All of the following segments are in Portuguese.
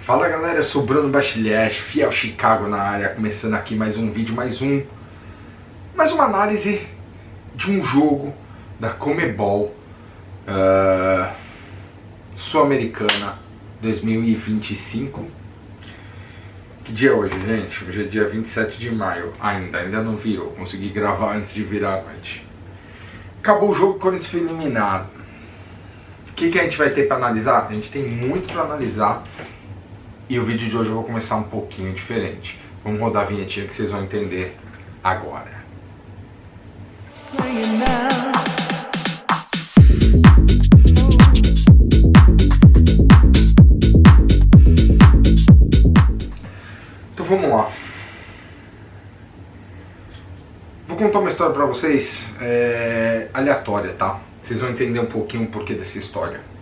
Fala galera, eu sou o Bruno Bachilhete, fiel Chicago na área, começando aqui mais um vídeo, mais uma análise de um jogo da Comebol Sul-Americana 2025. Que dia é hoje, gente? Hoje é dia 27 de maio, ainda não virou, consegui gravar antes de virar a noite. Acabou o jogo, o Corinthians foi eliminado. O que a gente vai ter para analisar? A gente tem muito para analisar. E o vídeo de hoje eu vou começar um pouquinho diferente. Vamos rodar a vinhetinha que vocês vão entender agora. Então vamos lá. Vou contar uma história pra vocês aleatória, tá? Vocês vão entender um pouquinho o porquê dessa história.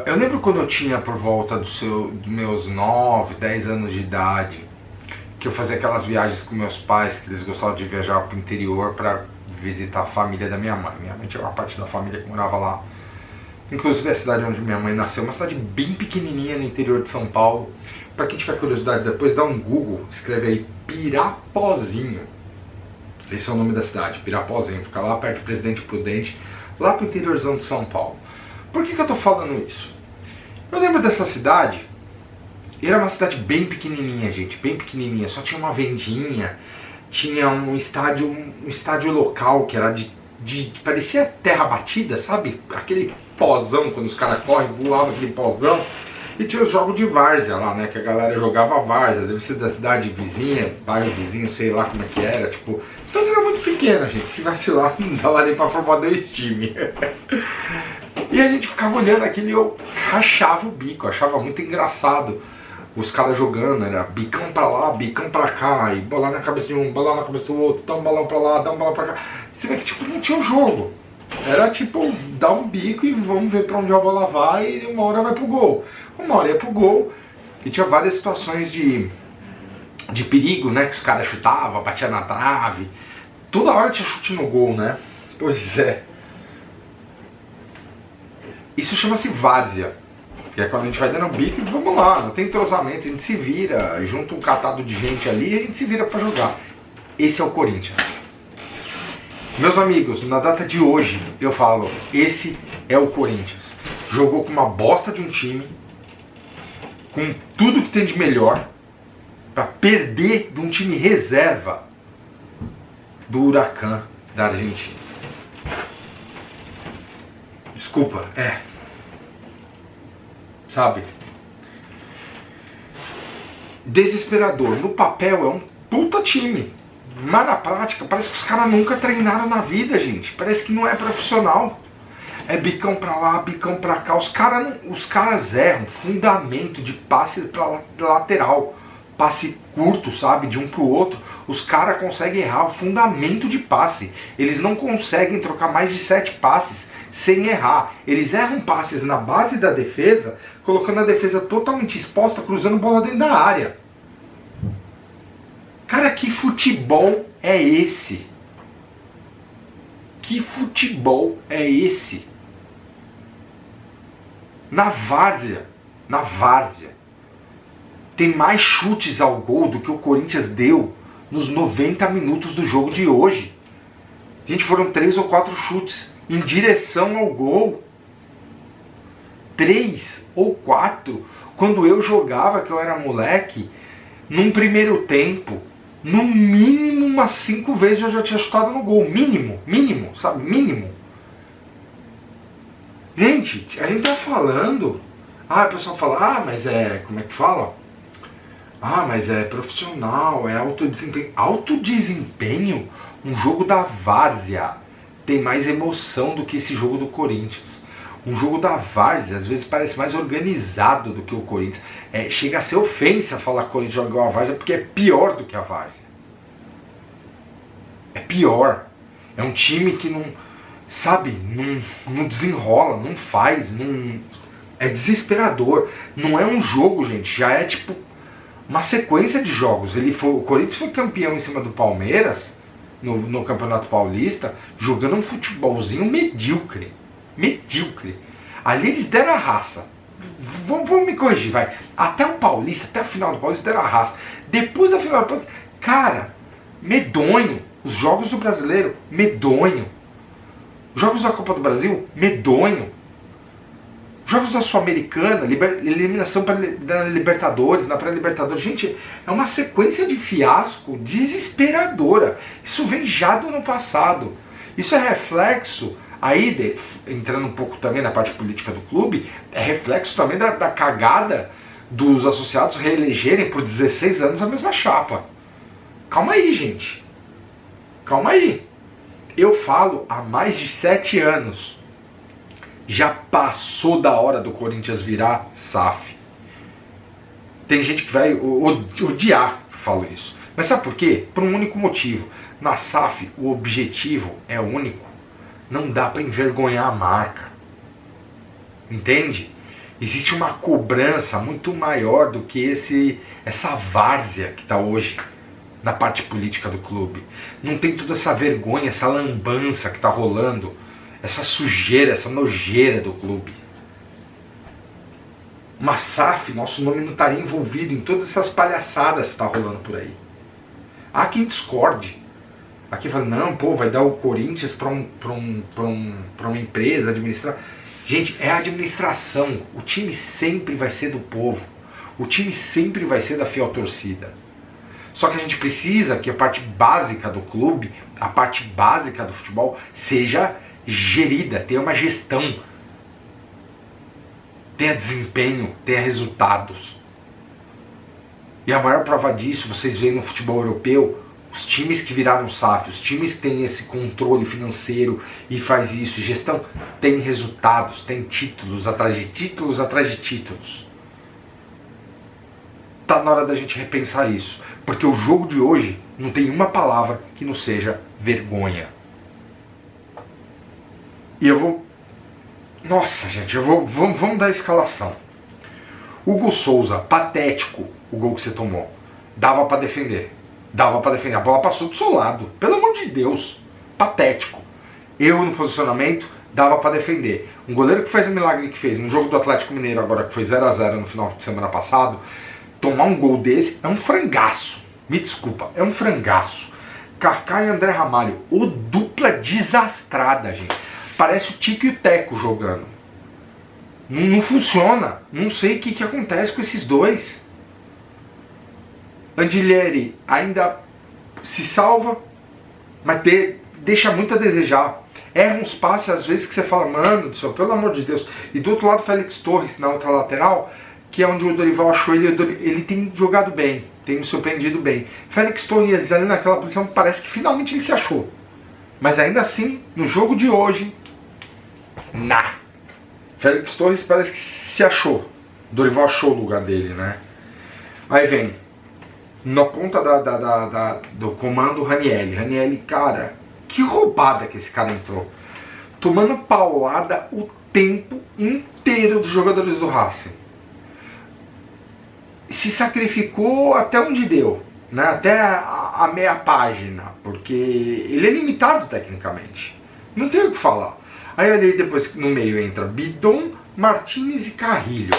Eu lembro quando eu tinha por volta dos meus 9, 10 anos de idade, que eu fazia aquelas viagens com meus pais, que eles gostavam de viajar pro interior para visitar a família da minha mãe. Minha mãe tinha uma parte da família que morava lá. Inclusive a cidade onde minha mãe nasceu, uma cidade bem pequenininha no interior de São Paulo. Para quem tiver curiosidade depois, dá um Google, escreve aí Pirapozinho. Esse é o nome da cidade, Pirapozinho. Fica lá perto do Presidente Prudente, lá pro interiorzão de São Paulo. Por que eu tô falando isso? Eu lembro dessa cidade, era uma cidade bem pequenininha, gente, bem pequenininha, só tinha uma vendinha, tinha um estádio local que era parecia terra batida, sabe? Aquele pozão, quando os caras correm, voava aquele pozão, e tinha os jogos de várzea lá, né, que a galera jogava várzea, deve ser da cidade vizinha, bairro vizinho, sei lá como é que era, tipo, a cidade era muito pequena, gente, se vacilar, não dava nem pra formar 2 times. E a gente ficava olhando aquilo e eu rachava o bico, achava muito engraçado os caras jogando, era bicão pra lá, bicão pra cá, e bolar na cabeça de um, bolar na cabeça do outro, dá um balão pra lá, dá um balão pra cá. Você vê que tipo, não tinha um jogo, era tipo, dá um bico e vamos ver pra onde a bola vai e uma hora vai pro gol. Uma hora ia pro gol e tinha várias situações de perigo, né, que os caras chutavam, batia na trave, toda hora tinha chute no gol, né, pois é. Isso chama-se várzea, que é quando a gente vai dando bico e vamos lá, não tem entrosamento, a gente se vira, junta um catado de gente ali e a gente se vira pra jogar. Esse é o Corinthians. Meus amigos, na data de hoje, eu falo, esse é o Corinthians. Jogou com uma bosta de um time, com tudo que tem de melhor, pra perder de um time reserva do Huracan da Argentina. Desculpa, sabe? Desesperador. No papel é um puta time, mas na prática parece que os caras nunca treinaram na vida, gente. Parece que não é profissional. É bicão pra lá, bicão pra cá. Os caras erram fundamento de passe pra lateral, passe curto, sabe, de um pro outro. Os caras conseguem errar o fundamento de passe. Eles não conseguem trocar mais de 7 passes sem errar. Eles erram passes na base da defesa, colocando a defesa totalmente exposta, cruzando bola dentro da área. Cara, que futebol é esse? Que futebol é esse? Na várzea, tem mais chutes ao gol do que o Corinthians deu nos 90 minutos do jogo de hoje. Gente, foram 3 ou 4 chutes em direção ao gol. 3 ou 4. Quando eu jogava, que eu era moleque, num primeiro tempo, no mínimo umas 5 vezes eu já tinha chutado no gol. Mínimo, sabe? Mínimo. Gente, a gente tá falando... o pessoal fala, mas como é que fala? Mas é profissional, é alto desempenho. Alto desempenho? Um jogo da várzea tem mais emoção do que esse jogo do Corinthians. Um jogo da várzea às vezes parece mais organizado do que o Corinthians. Chega a ser ofensa falar que o Corinthians jogou a várzea, porque é pior do que a várzea. É pior. É um time que não, sabe, não desenrola, não faz, é desesperador. Não é um jogo, gente, já é tipo uma sequência de jogos. O Corinthians foi campeão em cima do Palmeiras no Campeonato Paulista, jogando um futebolzinho medíocre. Ali eles deram a raça. Vamos me corrigir, vai. Até o Paulista, até a final do Paulista era raça. Depois da final do Paulista, cara, medonho. Os jogos do Brasileiro, medonho. Jogos da Copa do Brasil, medonho. Jogos da Sul-Americana, eliminação da Libertadores, na pré-Libertadores. Gente, é uma sequência de fiasco desesperadora. Isso vem já do ano passado. Isso é reflexo, aí entrando um pouco também na parte política do clube, é reflexo também da cagada dos associados reelegerem por 16 anos a mesma chapa. Calma aí, gente. Calma aí. Eu falo há mais de 7 anos. Já passou da hora do Corinthians virar SAF. Tem gente que vai odiar que eu falo isso. Mas sabe por quê? Por um único motivo. Na SAF o objetivo é único. Não dá para envergonhar a marca. Entende? Existe uma cobrança muito maior do que essa várzea que está hoje na parte política do clube. Não tem toda essa vergonha, essa lambança que está rolando, essa sujeira, essa nojeira do clube. Uma SAF, nosso nome não estaria envolvido em todas essas palhaçadas que está rolando por aí. Há quem discorde. Há quem fala, não, pô, vai dar o Corinthians para uma empresa administrar. Gente, é a administração. O time sempre vai ser do povo. O time sempre vai ser da fiel torcida. Só que a gente precisa que a parte básica do clube, a parte básica do futebol, seja gerida, tenha uma gestão, tenha desempenho, tenha resultados. E a maior prova disso, vocês veem no futebol europeu, os times que viraram SAF, os times que têm esse controle financeiro e faz isso, gestão, tem resultados, tem títulos atrás de títulos atrás de títulos. Tá na hora da gente repensar isso. Porque o jogo de hoje não tem uma palavra que não seja vergonha. E eu vou... Nossa, gente, vamos dar a escalação. Hugo Souza, patético o gol que você tomou. Dava pra defender. Dava pra defender. A bola passou do seu lado. Pelo amor de Deus. Patético. Eu no posicionamento, dava pra defender. Um goleiro que fez o milagre que fez no jogo do Atlético Mineiro agora, que foi 0-0 no final de semana passado, tomar um gol desse é um frangaço. Me desculpa, é um frangaço. Kaká e André Ramalho, o dupla desastrada, gente. Parece o Tico e o Teco jogando. Não funciona. Não sei o que acontece com esses dois. Andilleri ainda se salva, mas deixa muito a desejar. Erra uns passes às vezes que você fala, mano do céu, pelo amor de Deus. E do outro lado, Félix Torres, na outra lateral, que é onde o Dorival achou ele tem jogado bem, tem me surpreendido bem. Félix Torres ali naquela posição, parece que finalmente ele se achou. Mas ainda assim, no jogo de hoje, Félix Torres parece que se achou. Dorival achou o lugar dele, né? Aí vem, na ponta do comando, o Ranieri. Ranieri, cara, que roubada que esse cara entrou. Tomando paulada o tempo inteiro dos jogadores do Racing. Se sacrificou até onde deu, né? Até a meia página, porque ele é limitado tecnicamente. Não tem o que falar. Aí ali depois no meio entra Bidon, Martínez e Carrilho.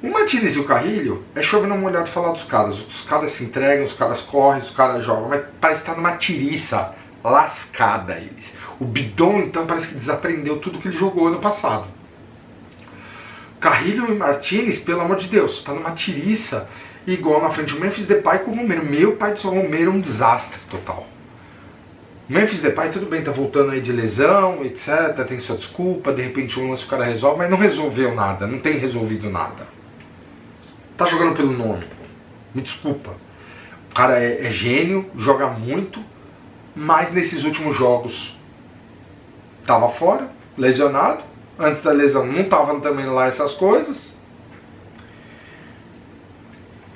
O Martínez e o Carrilho é chover no molhado falar dos caras. Os caras se entregam, os caras correm, os caras jogam, mas parece estar numa tiriça lascada eles. O Bidon então parece que desaprendeu tudo que ele jogou ano passado. Carrilho e Martínez, pelo amor de Deus, está numa tiriça igual na frente do Memphis Depay com o Romero. Meu pai do céu, o Romero é um desastre total. O Memphis Depay, tudo bem, tá voltando aí de lesão, etc, tem sua desculpa, de repente um lance o cara resolve, mas não resolveu nada, não tem resolvido nada. Tá jogando pelo nome, me desculpa. O cara é gênio, joga muito, mas nesses últimos jogos tava fora, lesionado. Antes da lesão não estavam também lá essas coisas.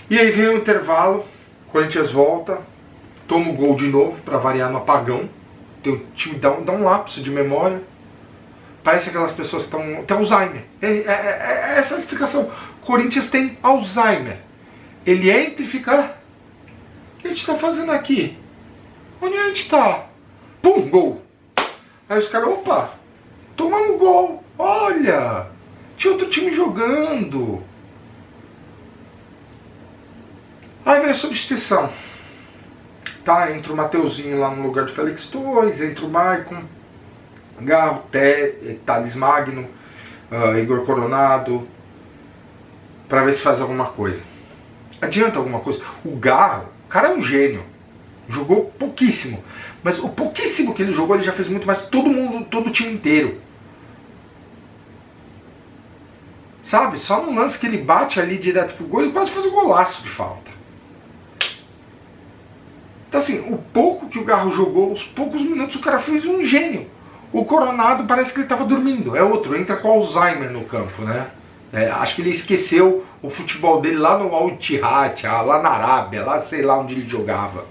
E aí vem o intervalo, Corinthians volta, toma o gol de novo para variar no apagão. O time dá um lapso de memória. Parece aquelas pessoas que estão... Tem Alzheimer. Essa é a explicação. Corinthians tem Alzheimer. Ele entra e fica... O que a gente está fazendo aqui? Onde a gente está? Pum, gol. Aí os caras, opa, tomamos gol. Olha, Tinha outro time jogando. Aí veio a substituição. Tá, entra o Mateuzinho lá no lugar de Félix Torres, entra o Maicon, Garro, Thales Magno, Igor Coronado, pra ver se faz alguma coisa. Adianta alguma coisa? O Garro, o cara é um gênio. Jogou pouquíssimo. Mas o pouquíssimo que ele jogou, ele já fez muito mais que todo mundo, todo o time inteiro. Sabe? Só no lance que ele bate ali direto pro gol, ele quase faz um golaço de falta. Então assim, o pouco que o Garro jogou, os poucos minutos, o cara fez um gênio. O Coronado parece que ele estava dormindo. É outro, entra com Alzheimer no campo, né? Acho que ele esqueceu o futebol dele lá no Al-Ittihad, lá na Arábia, lá sei lá onde ele jogava.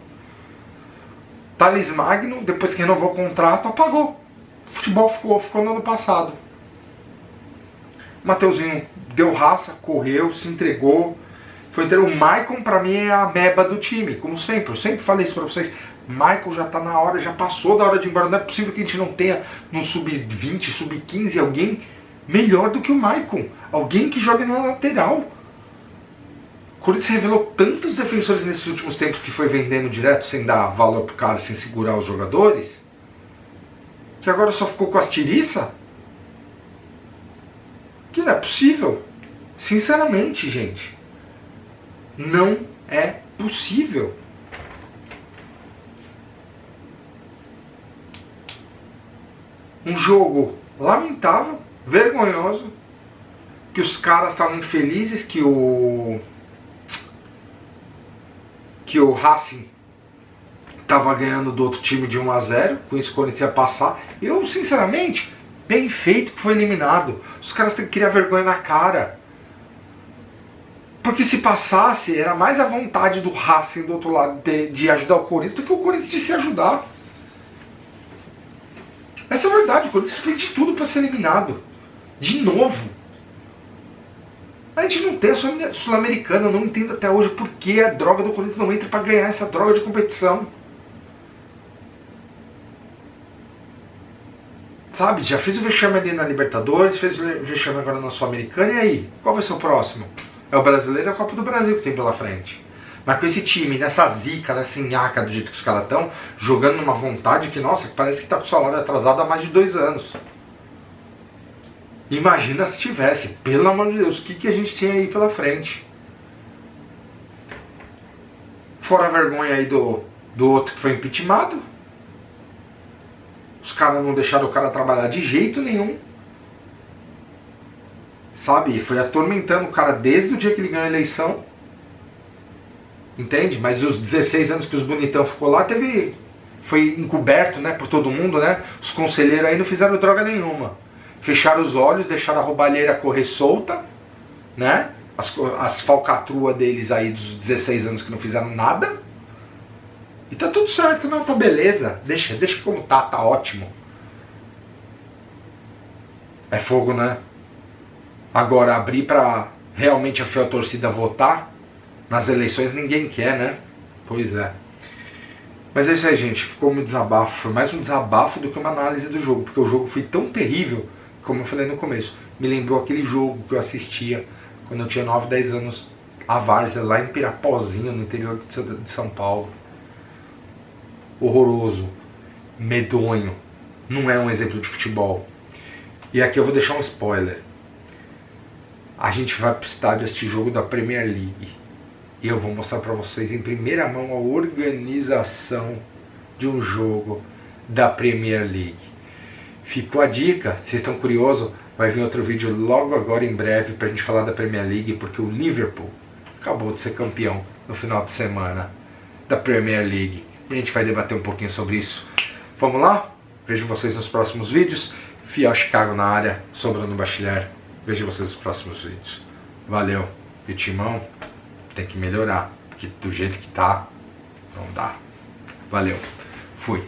Thales Magno, depois que renovou o contrato, apagou. O futebol ficou no ano passado. O Mateuzinho deu raça, correu, se entregou. Foi ter o Maicon, pra mim, é a meba do time, como sempre. Eu sempre falei isso pra vocês. Maicon já tá na hora, já passou da hora de ir embora. Não é possível que a gente não tenha no sub-20, sub-15 alguém melhor do que o Maicon. Alguém que jogue na lateral. O Corinthians revelou tantos defensores nesses últimos tempos que foi vendendo direto, sem dar valor pro cara, sem segurar os jogadores, que agora só ficou com as tiriças. Que não é possível. Sinceramente, gente. Não é possível. Um jogo lamentável, vergonhoso, que os caras estavam felizes que o Racing estava ganhando do outro time de 1-0, com isso o Corinthians ia passar. Eu, sinceramente, bem feito que foi eliminado. Os caras têm que criar vergonha na cara. Porque se passasse, era mais a vontade do Racing do outro lado de ajudar o Corinthians do que o Corinthians de se ajudar. Essa é a verdade, o Corinthians fez de tudo para ser eliminado. De novo. A gente não tem a Sul-Americana, eu não entendo até hoje por que a droga do Corinthians não entra para ganhar essa droga de competição. Sabe, já fez o vexame ali na Libertadores, fez o vexame agora na Sul-Americana, e aí? Qual vai ser o próximo? É o Brasileiro e a Copa do Brasil que tem pela frente. Mas com esse time, nessa zica, nessa nhaca do jeito que os caras estão, jogando numa vontade que, nossa, parece que tá com o salário atrasado há mais de 2 anos. Imagina se tivesse, pelo amor de Deus, o que a gente tinha aí pela frente. Fora a vergonha aí do outro que foi impeachmentado. Os caras não deixaram o cara trabalhar de jeito nenhum. Sabe, foi atormentando o cara desde o dia que ele ganhou a eleição. Entende? Mas os 16 anos que os bonitão ficou lá, foi encoberto, né, por todo mundo, né? Os conselheiros aí não fizeram droga nenhuma. Fecharam os olhos, deixaram a roubalheira correr solta, né? As falcatruas deles aí dos 16 anos que não fizeram nada. E tá tudo certo, não, tá beleza. Deixa como tá ótimo. É fogo, né? Agora, abrir pra realmente a fiel torcida votar nas eleições ninguém quer, né? Pois é. Mas é isso aí, gente. Ficou um desabafo. Foi mais um desabafo do que uma análise do jogo. Porque o jogo foi tão terrível, como eu falei no começo. Me lembrou aquele jogo que eu assistia quando eu tinha 9, 10 anos. A Várzea, lá em Pirapozinho, no interior de São Paulo. Horroroso. Medonho. Não é um exemplo de futebol. E aqui eu vou deixar um spoiler. A gente vai pro estádio assistir jogo da Premier League. E eu vou mostrar para vocês em primeira mão a organização de um jogo da Premier League. Ficou a dica, vocês estão curiosos? Vai vir outro vídeo logo agora em breve pra gente falar da Premier League, porque o Liverpool acabou de ser campeão no final de semana da Premier League. E a gente vai debater um pouquinho sobre isso. Vamos lá? Vejo vocês nos próximos vídeos. Fiel Chicago na área, sobrando Bachiller. Vejo vocês nos próximos vídeos. Valeu. E o timão tem que melhorar, porque do jeito que tá, não dá. Valeu. Fui.